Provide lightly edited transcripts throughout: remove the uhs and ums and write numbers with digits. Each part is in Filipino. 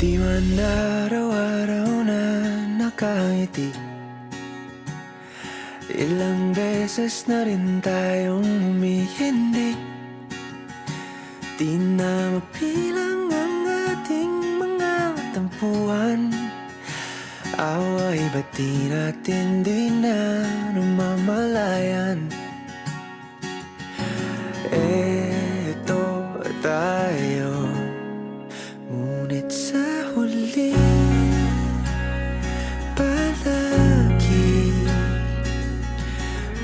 Di man araw-araw na nakangiti, ilang beses na rin tayong humihindi. Di na mapilang ang ating mga tampuhan. Away ba't di natin di na namamalayan? Eto tayo, ngunit sa huli palagi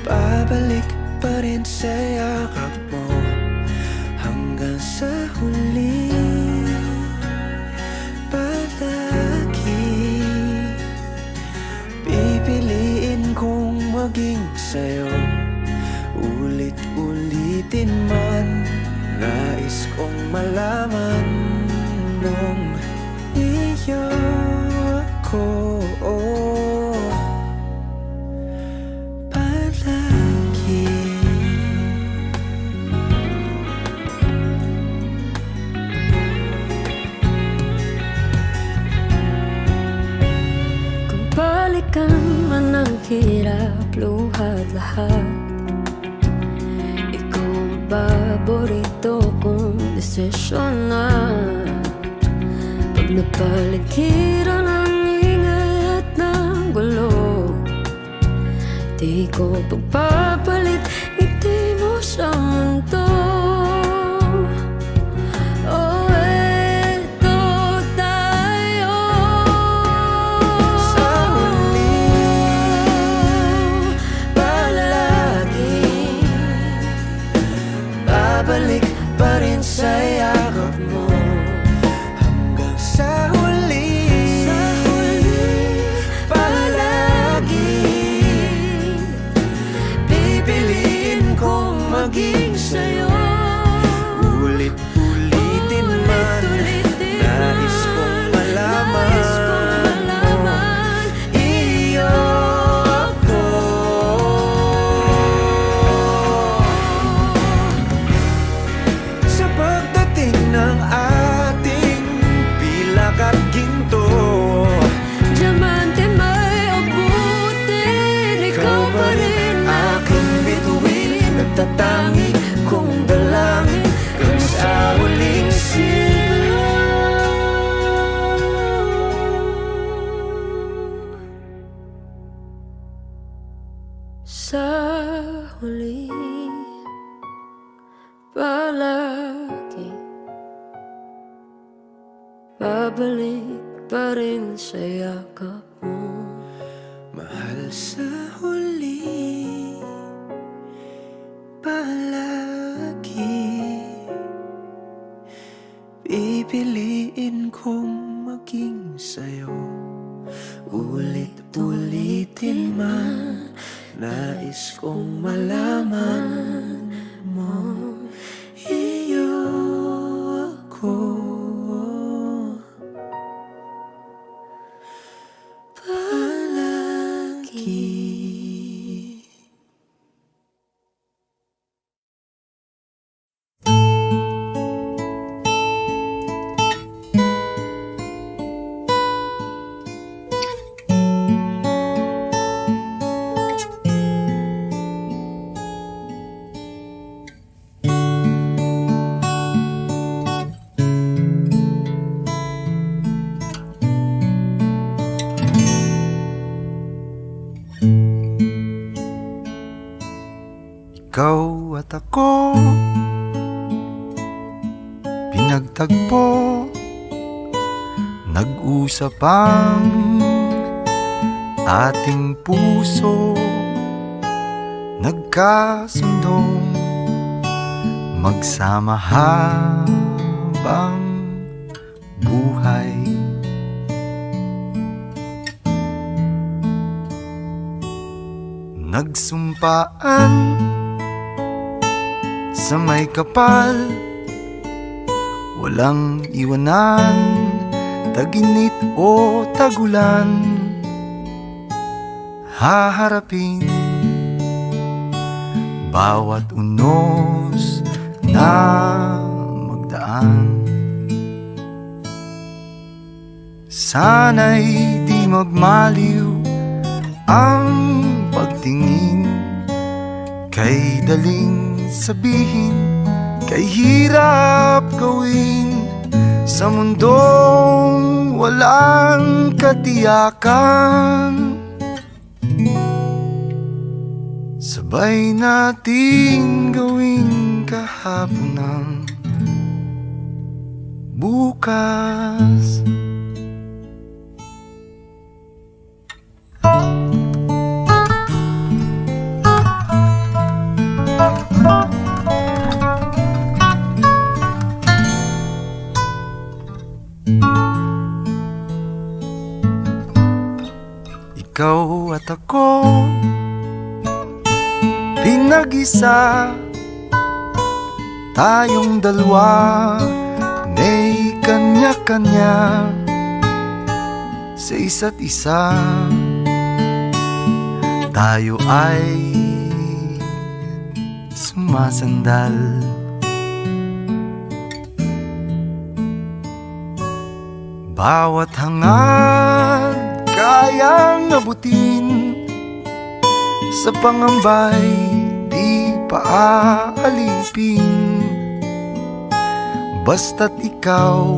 babalik pa rin sa yakap mo. Hanggang sa huli palagi pipiliin kong maging sa'yo. Ulit-ulitin man, nais kong malaman mong iyo ako palagi. Kung balikan man ang hirap, luha at lahat, ikaw ang paborito kong desisyon na. Pag napaligiran ang ingay at ng gulo, di ko pagpapalit ngiti mo sa mundo. Oh, eto tayo Sa huli palagi babalik pa rin sa yakap mo. Hanggang sa huli palagi pipiliin kong maging sa'yo. Ulit-ulitin man, nais kong malaman iyo ako. Sa pagdating ng ating pilak at ginto, diamante may abutin, ikaw pa rin aking bituin, nagtatangi kong dalangin kung sa huling siglo. sa huli palagi babalik pa rin sa yakap mo. Mahal, sa huli palagi pipiliin kong maging sa'yo. Ulit-ulitin man, nais kong malaman mo iyo ako palagi. Ikaw at ako pinagtagpo, nag-usap ang ating puso, nagkasundong magsama habang buhay. Nagsumpaan sa may kapal, walang iwanan, taginit o tagulan, haharapin bawat unos na magdaan. Sana'y di magmaliw ang pagtingin, kay daling sabihin, kay hirap gawin, sa mundong walang katiyakan. Sabay nating gawing kahapon ng bukas. Ikaw at ako, pinag-isa, tayong dalawa, may kanya-kanya sa isa't isa. Tayo ay sumasandal, bawat hangad kayang abutin, sa pangambay di paaalipin. Basta't ikaw,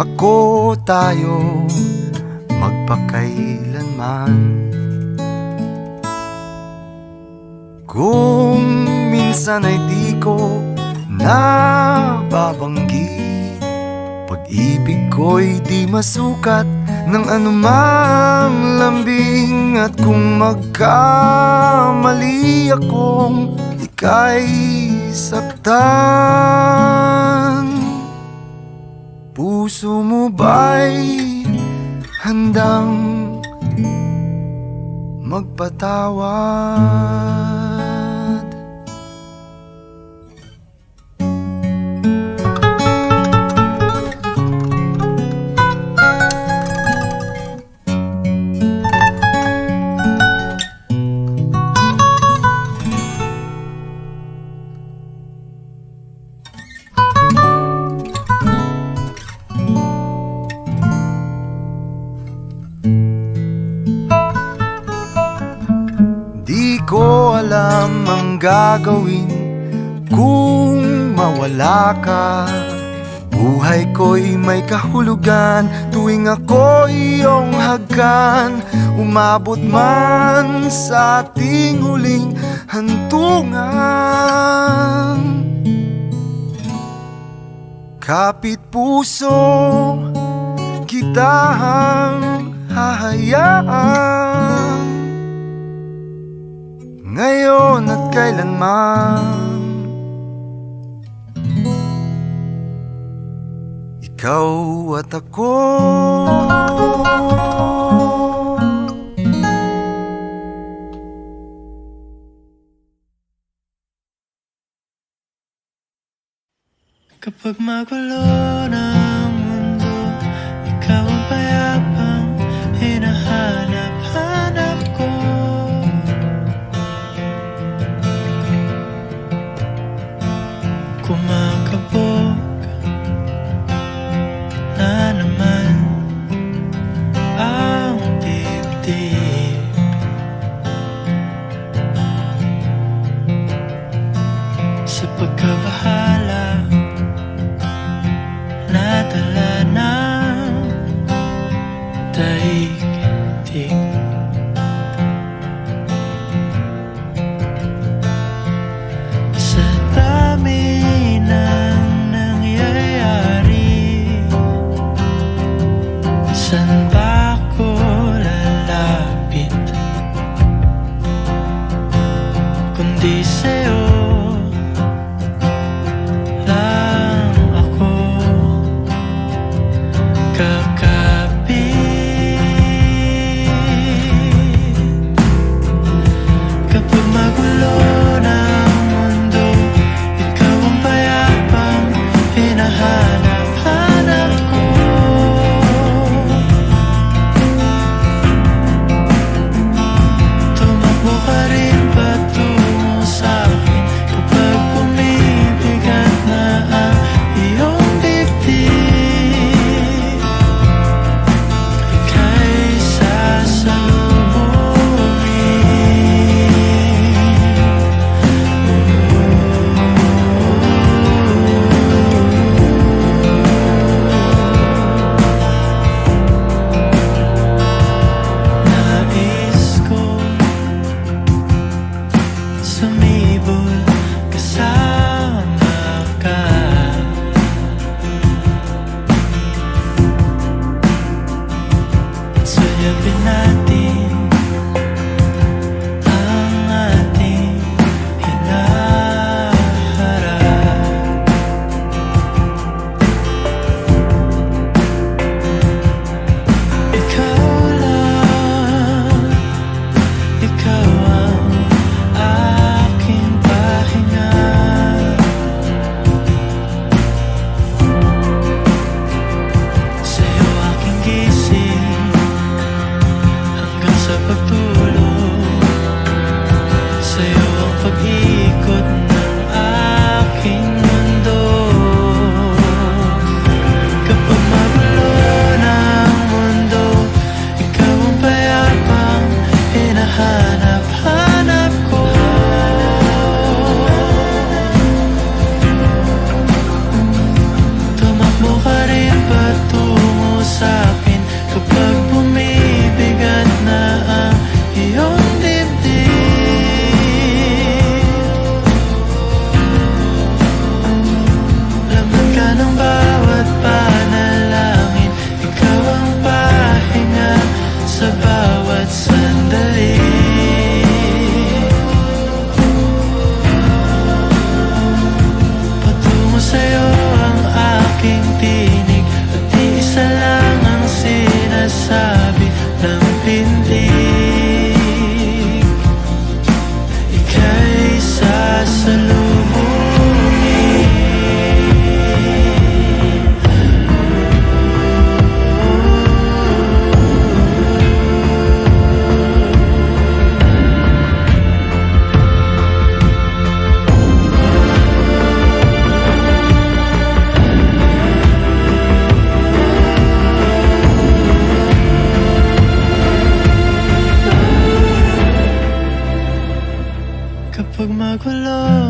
ako, tayo, magpakailanman. Kung minsan ay di ko nababanggit, pag-ibig ko'y di masukat ng anumang lambing. At kung magkamali akong ika'y saktan, puso mo ba'y handang magpatawad? Di ko alam ang gagawin kung mawala ka. Buhay ko'y may kahulugan tuwing ako'y iyong hagkan. Umabot man sa ating huling hantungan, kapit puso kitang hahayaan, ngayon at kailanman. Ikaw at ako, kapag magulo ng mundo, ikaw ang payapang hinahanap-hanap ko. Kumakabog na naman ang dibdib, sa pagkabahala nadala ng daigdig. Sa dami ng nangyayari, saan ba ako lalapit kundi sa'yo?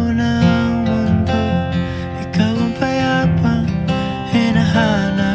ng mundo. Ikaw ang payapang hinahanap